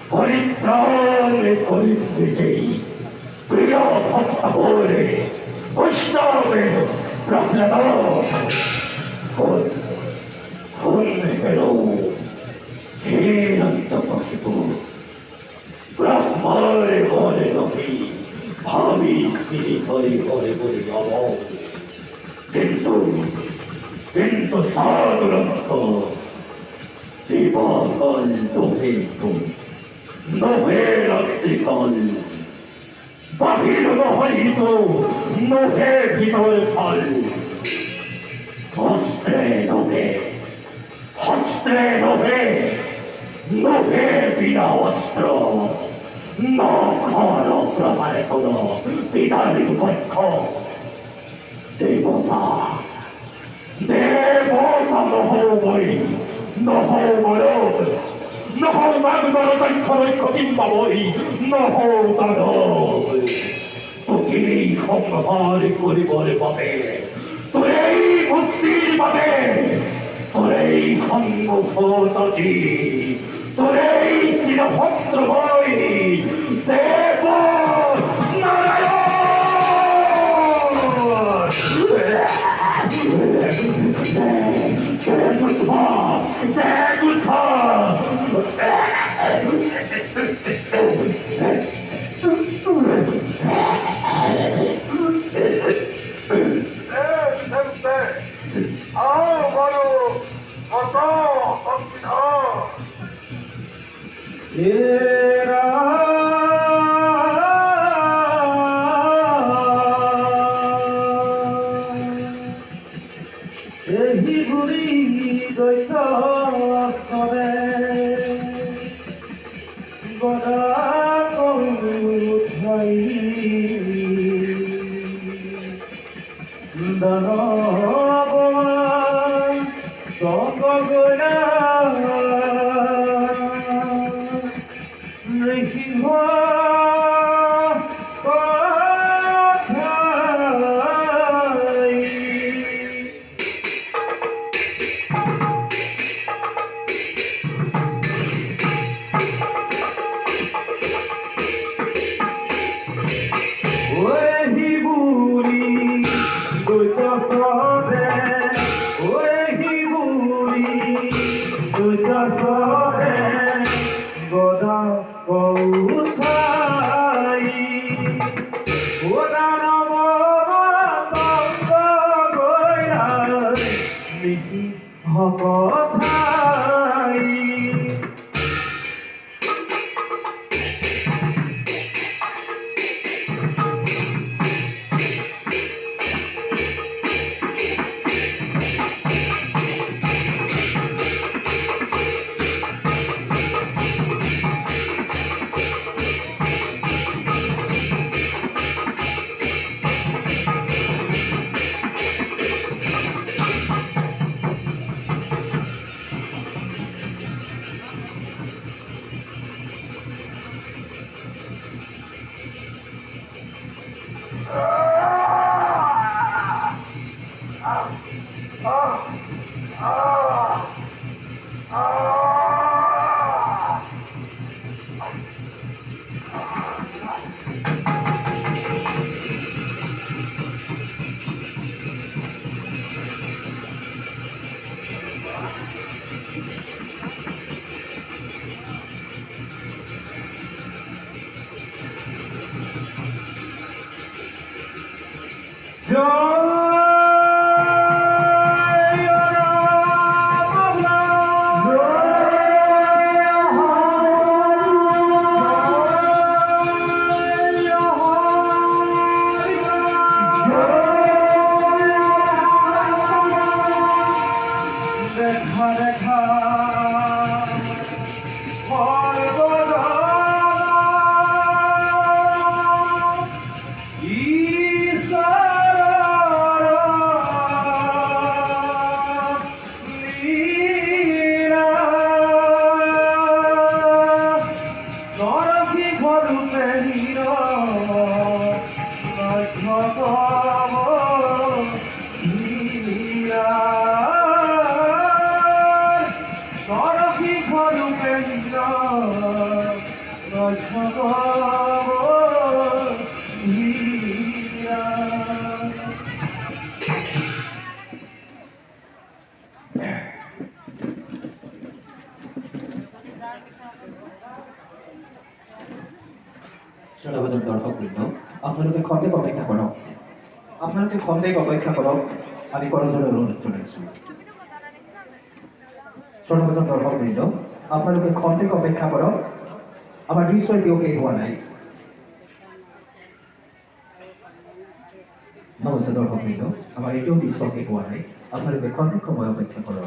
Poritrane politici, Dio per favore, Gustave proclamò con Herò, che non sappiamo, Brahmare vole doki, Pami spirituali vole vole Dentro saduranto, Dibakan dohetum, Novelattikal, Bahir nohaito, Nohe vidolpal, Hastre nohe, Nohe vidavastro, Nakano pravarekono, Vidari vodko, Devota no magno con imbavoi, no dano, Tukiri come pari curi vuole papere, Turei puttini papere, Turei hanno fotoci, Turei si la foto voi, Devo Narayon! Oi, Riburi, dois só সর্বজন দর্শকবৃন্দ আপনাদেরকে খন্ডেক অপেক্ষা করো আপনাদেরকে খন্ডেক অপেক্ষা করো আমি করজোড়ে অনুরোধ চলেছি সর্বজন দর্শকবৃন্দ আপনাদেরকে খন্ডেক অপেক্ষা করো আমার নিশ্চয় কেউ কে হওয়া নাই নমস্কার দর্শকবৃন্দ আমার একেও নিশ্চয় কে হওয়া নাই আপনাদেরকে খন্ডেক সময় অপেক্ষা করো